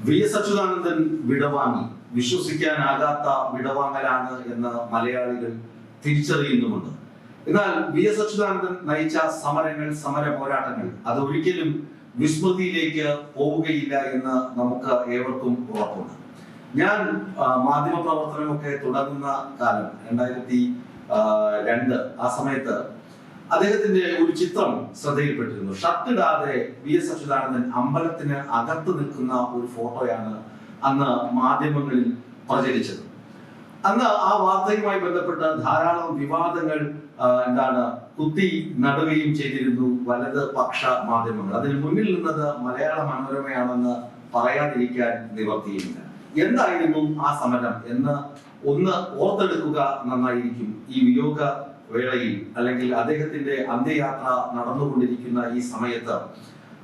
V S Achuthanandan വിടവാങ്ങി. വിശ്വസിക്കാനാകാത്ത വിടവാങ്ങലാണ് എന്ന് മലയാളികൾ തിരിച്ചറിയുന്നുമുണ്ട്. എന്നാൽ വി എസ് അച്യുതാനന്ദൻ നയിച്ച സമരങ്ങൾ, സമര പോരാട്ടങ്ങൾ അതൊരിക്കലും വിസ്മൃതിയിലേക്ക് പോവുകയില്ല എന്ന് നമുക്ക് ഏവർക്കും ഉറപ്പുണ്ട്. ഞാൻ മാധ്യമ പ്രവർത്തനമൊക്കെ തുടങ്ങുന്ന കാലം 2002 ആ സമയത്ത് അദ്ദേഹത്തിന്റെ ഒരു ചിത്രം ശ്രദ്ധയിൽപ്പെട്ടിരുന്നു. ഷർട്ടിടാതെ വി എസ് അച്യുതാനന്ദൻ അമ്പലത്തിന് അകത്ത് നിൽക്കുന്ന ഒരു ഫോട്ടോയാണ് അന്ന് മാധ്യമങ്ങളിൽ പ്രചരിച്ചത്. അന്ന് ആ വാർത്തയുമായി ബന്ധപ്പെട്ട് ധാരാളം വിവാദങ്ങൾ കുത്തി നടുകയും ചെയ്തിരുന്നു വലത് പക്ഷ മാധ്യമങ്ങൾ. അതിന് മുന്നിൽ നിന്നത് മലയാള മനോരമയാണെന്ന് പറയാതിരിക്കാൻ നിവർത്തിയില്ല. എന്തായിരുന്നു ആ സമരം എന്ന് ഒന്ന് ഓർത്തെടുക്കുക നന്നായിരിക്കും. ഈ വിയോഗ വേളയിൽ അല്ലെങ്കിൽ അദ്ദേഹത്തിന്റെ അന്ത്യയാത്ര നടന്നുകൊണ്ടിരിക്കുന്ന ഈ സമയത്ത്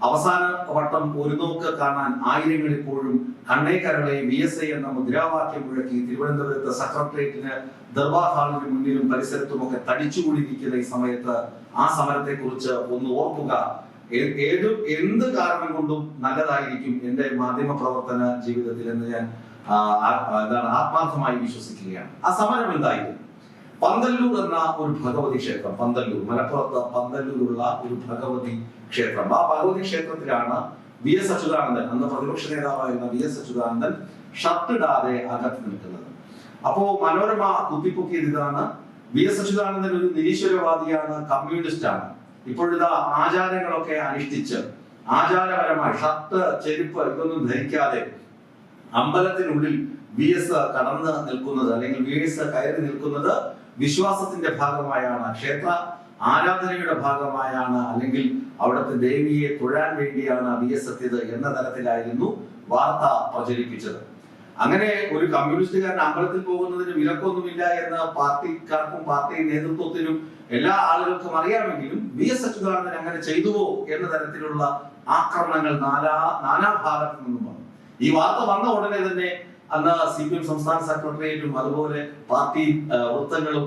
അവസാന വട്ടം ഒരു നോക്ക് കാണാൻ ആയിരങ്ങൾ ഇപ്പോഴും കണ്ണേക്കരളെ VSI എന്ന മുദ്രാവാക്യം മുഴക്കി തിരുവനന്തപുരത്ത് സെക്രട്ടേറിയറ്റിന് ദർബാർ ഹാളിന് മുന്നിലും പരിസരത്തുമൊക്കെ തടിച്ചുകൂടിയിരിക്കുന്ന ഈ സമയത്ത് ആ സമരത്തെ കുറിച്ച് ഒന്ന് ഓർക്കുക എന്ത് കാരണം കൊണ്ടും നല്ലതായിരിക്കും എന്റെ മാധ്യമ പ്രവർത്തന ജീവിതത്തിൽ എന്ന് ഞാൻ ആത്മാർത്ഥമായി വിശ്വസിക്കുകയാണ്. ആ സമരം എന്തായിരുന്നു? പന്തല്ലൂർ എന്ന ഒരു ഭഗവതി ക്ഷേത്രം, പന്തല്ലൂർ, മലപ്പുറത്ത് പന്തല്ലൂരുള്ള ഒരു ഭഗവതി ക്ഷേത്രം. ആ ഭഗവതി ക്ഷേത്രത്തിലാണ് വി എസ് അച്യുതാനന്ദൻ, അന്ന് പ്രതിപക്ഷ നേതാവായിരുന്ന വി എസ് അച്യുതാനന്ദൻ ഷർട്ടിടാതെ അകത്ത് നിൽക്കുന്നത്. അപ്പോ മനോരമ കുത്തിപ്പൊക്കിയത് ഇതാണ്: വി എസ് അച്യുതാനന്ദൻ ഒരു നിരീശ്വരവാദിയാണ്, കമ്മ്യൂണിസ്റ്റ് ആണ്. ഇപ്പോഴിതാ ആചാരങ്ങളൊക്കെ അനുഷ്ഠിച്ച് ആചാരപരമായി ഷർട്ട്, ചെരുപ്പ് ഇതൊന്നും ധരിക്കാതെ അമ്പലത്തിനുള്ളിൽ വി എസ് കടന്ന് നിൽക്കുന്നത് അല്ലെങ്കിൽ വി എസ് കയറി നിൽക്കുന്നത് വിശ്വാസത്തിന്റെ ഭാഗമായാണ്, ക്ഷേത്ര ആരാധനയുടെ ഭാഗമായാണ്, അല്ലെങ്കിൽ അവിടുത്തെ ദേവിയെ തൊഴാൻ വേണ്ടിയാണ് വി എസ് എത്തിയത് എന്ന തരത്തിലായിരുന്നു വാർത്ത പ്രചരിപ്പിച്ചത്. അങ്ങനെ ഒരു കമ്മ്യൂണിസ്റ്റുകാരൻ അമ്പലത്തിൽ പോകുന്നതിന് വിലക്കൊന്നുമില്ല എന്ന് പാർട്ടിക്കാർക്കും പാർട്ടി നേതൃത്വത്തിനും എല്ലാ ആളുകൾക്കും അറിയാമെങ്കിലും വി എസ് അച്യുതാനന്ദൻ അങ്ങനെ ചെയ്തുവോ എന്ന തരത്തിലുള്ള ആക്രമണങ്ങൾ നാനാഭാഗത്തു നിന്നും വന്നു. ഈ വാർത്ത വന്ന ഉടനെ തന്നെ അന്ന് CPM സംസ്ഥാന സെക്രട്ടേറിയറ്റും അതുപോലെ പാർട്ടി വൃത്തങ്ങളും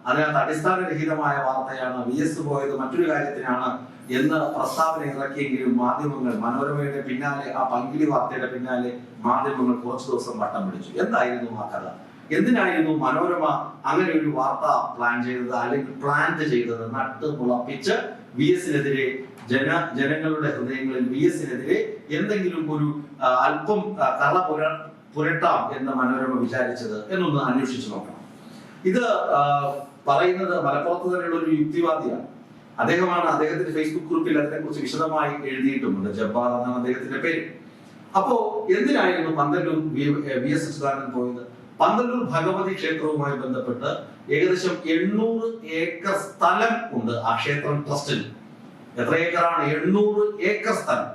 അതിനകത്ത് അടിസ്ഥാനരഹിതമായ വാർത്തയാണ്, വി എസ് പോയത് മറ്റൊരു കാര്യത്തിനാണ് എന്ന് പ്രസ്താവന ഇറക്കിയെങ്കിലും മാധ്യമങ്ങൾ മനോരമയുടെ പിന്നാലെ, ആ പങ്കിടി വാർത്തയുടെ പിന്നാലെ മാധ്യമങ്ങൾ കുറച്ചു ദിവസം വട്ടം പിടിച്ചു. എന്തായിരുന്നു ആ കഥ? എന്തിനായിരുന്നു മനോരമ അങ്ങനെ ഒരു വാർത്ത പ്ലാൻ ചെയ്തത് അല്ലെങ്കിൽ പ്ലാന്റ് ചെയ്തത്? നട്ട് മുളപ്പിച്ച് വി എസിനെതിരെ ജനങ്ങളുടെ ഹൃദയങ്ങളിൽ വി എസിനെതിരെ എന്തെങ്കിലും ഒരു അല്പം കറ പുരട്ടാം എന്ന് മനോരമ വിചാരിച്ചത് എന്നൊന്ന് അന്വേഷിച്ചു നോക്കണം. ഇത് പറയുന്നത് മലപ്പുറത്ത് തന്നെയുള്ള ഒരു യുക്തിവാദിയാണ്. അദ്ദേഹത്തിന്റെ ഫേസ്ബുക്ക് ഗ്രൂപ്പിൽ അതിനെക്കുറിച്ച് വിശദമായി എഴുതിയിട്ടുമുണ്ട്. ജബ്ബാർ എന്നാണ് അദ്ദേഹത്തിന്റെ പേര്. അപ്പോ എന്തിനായിരുന്നു പന്തല്ലൂർ വി എസ് അച്യുതാനന്ദൻ പോയത്? പന്തല്ലൂർ ഭഗവതി ക്ഷേത്രവുമായി ബന്ധപ്പെട്ട് ഏകദേശം 800 ഏക്കർ സ്ഥലം ഉണ്ട് ആ ക്ഷേത്രം ട്രസ്റ്റിൽ. എത്ര ഏക്കറാണ്? 800 ഏക്കർ സ്ഥലം.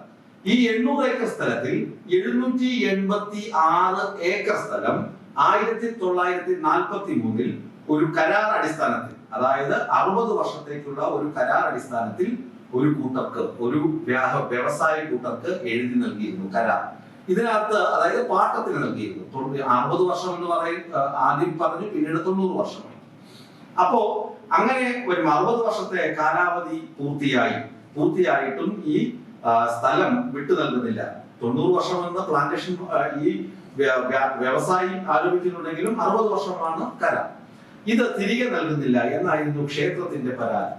ഈ 800 ഏക്കർ സ്ഥലത്തിൽ 786 ഏക്കർ സ്ഥലം 1943 ഒരു കരാർ അടിസ്ഥാനത്തിൽ, അതായത് 60 വർഷത്തേക്കുള്ള ഒരു കരാർ അടിസ്ഥാനത്തിൽ ഒരു കൂട്ടർക്ക്, ഒരു വ്യവസായ കൂട്ടർക്ക് എഴുതി നൽകിയിരുന്നു കരാർ. ഇതിനകത്ത് അതായത് പാട്ടത്തിന് നൽകിയിരുന്നു. 60 വർഷം എന്ന് ആദ്യം പറഞ്ഞു, പിന്നീട് 90 വർഷമായി. അപ്പോ അങ്ങനെ ഒരു 60 വർഷത്തെ കാലാവധി പൂർത്തിയായിട്ടും ഈ സ്ഥലം വിട്ടു നൽകുന്നില്ല. 90 വർഷം എന്ന പ്ലാന്റേഷൻ ഈ വ്യവസായി ആരോപിക്കുന്നുണ്ടെങ്കിലും 60 വർഷമാണ് കരാർ. ഇത് തിരികെ നൽകുന്നില്ല എന്നായിരുന്നു ക്ഷേത്രത്തിന്റെ പരാതി.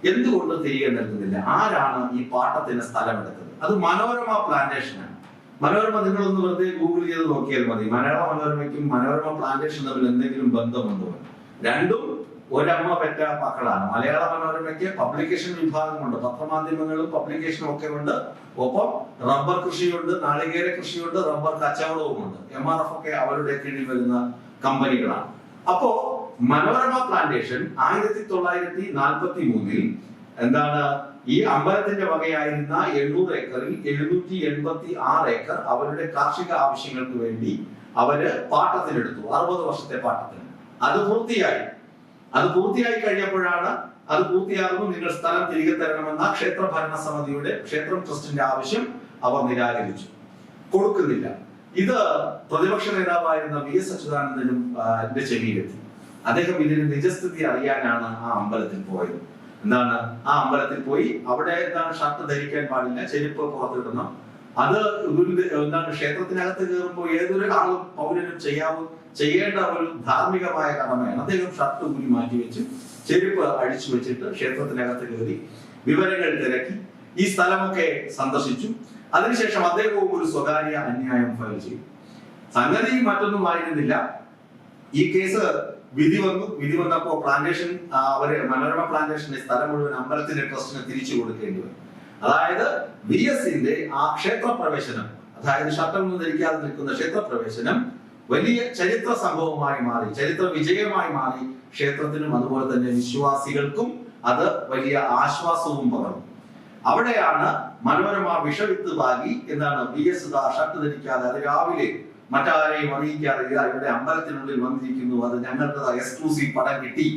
എന്തുകൊണ്ട് തിരികെ നൽകുന്നില്ല? ആരാണ് ഈ പാട്ടത്തിന് സ്ഥലം എടുത്തത്? അത് മനോരമ പ്ലാന്റേഷനാണ്. മനോരമ നിങ്ങളൊന്ന് വെറുതെ ഗൂഗിൾ ചെയ്ത് നോക്കിയാൽ മതി. മലയാള മനോരമയ്ക്കും മനോരമ പ്ലാന്റേഷൻ തമ്മിൽ എന്തെങ്കിലും ബന്ധമുണ്ടോ? രണ്ടും ഒരമ്മ പെറ്റ മക്കളാണ്. മലയാള മനോരമയ്ക്ക് പബ്ലിക്കേഷൻ വിഭാഗമുണ്ട്, പത്രമാധ്യമങ്ങളും പബ്ലിക്കേഷനും ഒക്കെ ഉണ്ട്. ഒപ്പം റബ്ബർ കൃഷിയുണ്ട്, നാളികേര കൃഷിയുണ്ട്, റബ്ബർ കച്ചവടവുമുണ്ട്. MRF ഒക്കെ അവരുടെ കീഴിൽ വരുന്ന കമ്പനികളാണ്. അപ്പോ മനോരമ പ്ലാന്റേഷൻ 1943 ഈ അമ്പലത്തിന്റെ വകയായിരുന്ന 800 ഏക്കറിൽ 786 ഏക്കർ അവരുടെ കാർഷിക ആവശ്യങ്ങൾക്ക് വേണ്ടി അവര് പാട്ടത്തിനെടുത്തു. 60 വർഷത്തെ പാട്ടത്തിന്. അത് പൂർത്തിയായി കഴിഞ്ഞപ്പോഴാണ് അത് പൂർത്തിയാകുമ്പോൾ നിങ്ങൾ സ്ഥലം തിരികെ തരണമെന്ന ക്ഷേത്ര ഭരണ സമിതിയുടെ, ക്ഷേത്രം ട്രസ്റ്റിന്റെ ആവശ്യം അവർ നിരാകരിച്ചു, കൊടുക്കുന്നില്ല. ഇത് പ്രതിപക്ഷ നേതാവായിരുന്ന വി എസ് അച്യുതാനന്ദനും ചെവിയിലെത്തി. അദ്ദേഹം ഇതിന്റെ നിജസ്ഥിതി അറിയാനാണ് ആ അമ്പലത്തിൽ പോയത്. ആ അമ്പലത്തിൽ പോയി അവിടെ ഷർട്ട് ധരിക്കാൻ പാടില്ല, ചെരുപ്പ് പുറത്തിടണം, അത് എന്താണ് ക്ഷേത്രത്തിനകത്ത് കയറുമ്പോൾ ഏതൊരു ആളും പൗരനും ചെയ്യേണ്ട ഒരു ധാർമ്മികമായ കടമയാണ്. അദ്ദേഹം ഷർട്ട് ഊരി മാറ്റി വെച്ച് ചെരുപ്പ് അഴിച്ചു വെച്ചിട്ട് ക്ഷേത്രത്തിനകത്ത് കയറി വിവരങ്ങൾ തിരക്കി ഈ സ്ഥലമൊക്കെ സന്ദർശിച്ചു. അതിനുശേഷം അദ്ദേഹവും ഒരു സ്വകാര്യ അന്യായം ഫയൽ ചെയ്തു. സംഗതി മറ്റൊന്നും ആയിരുന്നില്ല. ഈ കേസ് വിധി വന്നപ്പോ പ്ലാന്റേഷൻ മനോരമ പ്ലാന്റേഷന്റെ സ്ഥലം മുഴുവൻ അമ്പലത്തിന്റെ ട്രസ്റ്റിന് തിരിച്ചു കൊടുക്കേണ്ടി വന്നു. അതായത് VSന്റെ ആ ക്ഷേത്രപ്രവേശനം, അതായത് ഷട്ടറൊന്നും ധരിക്കാതെ നിൽക്കുന്ന ക്ഷേത്രപ്രവേശനം വലിയ ചരിത്ര സംഭവമായി മാറി, ചരിത്ര വിജയമായി മാറി. ക്ഷേത്രത്തിനും അതുപോലെ തന്നെ വിശ്വാസികൾക്കും അത് വലിയ ആശ്വാസവും പകർന്നു. അവിടെയാണ് മനോരമ വിഷവിത്ത് പാകി എന്താണ് VS ഷർട്ട് ധരിക്കാതെ അത് രാവിലെ മറ്റാരെയും അറിയിക്കാതെ ഇവിടെ അമ്പലത്തിനുള്ളിൽ വന്നിരിക്കുന്നു, അത് ഞങ്ങൾക്ക് എക്സ്ക്ലൂസീവ് പടം കിട്ടി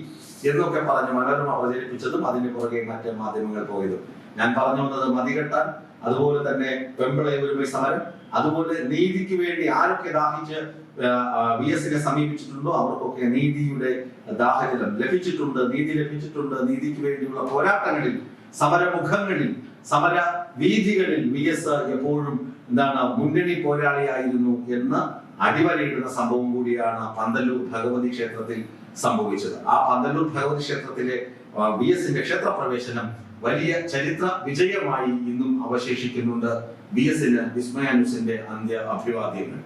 എന്നൊക്കെ പറഞ്ഞ് മനോരമ പ്രചരിപ്പിച്ചതും അതിന് പുറകെ മറ്റ് മാധ്യമങ്ങൾ പോയതും. ഞാൻ പറഞ്ഞു വന്നത് മതികെട്ടാൻ, അതുപോലെ തന്നെ പെമ്പിള ഒരുമൈ സമരം, അതുപോലെ നീതിക്ക് വേണ്ടി ആരൊക്കെ ദാഹിച്ച് VSനെ സമീപിച്ചിട്ടുണ്ടോ അവർക്കൊക്കെ നീതിയുടെ ദാഹജലം ലഭിച്ചിട്ടുണ്ട്, നീതി ലഭിച്ചിട്ടുണ്ട്. നീതിക്ക് വേണ്ടിയുള്ള പോരാട്ടങ്ങളിൽ, സമരമുഖങ്ങളിൽ, സമര വീഥികളിൽ VS എപ്പോഴും മുന്നണി പോരാളിയായിരുന്നു എന്ന് അടിവരയിടുന്ന സംഭവം കൂടിയാണ് പന്തല്ലൂർ ഭഗവതി ക്ഷേത്രത്തിൽ സംഭവിച്ചത്. ആ പന്തല്ലൂർ ഭഗവതി ക്ഷേത്രത്തിലെ VSന്റെ ക്ഷേത്രപ്രവേശനം വലിയ ചരിത്ര വിജയമായി ഇന്നും അവശേഷിക്കുന്നുണ്ട്. VSന് വിസ്മയ ന്യൂസിന്റെ അന്ത്യ അഭിവാദ്യങ്ങൾ.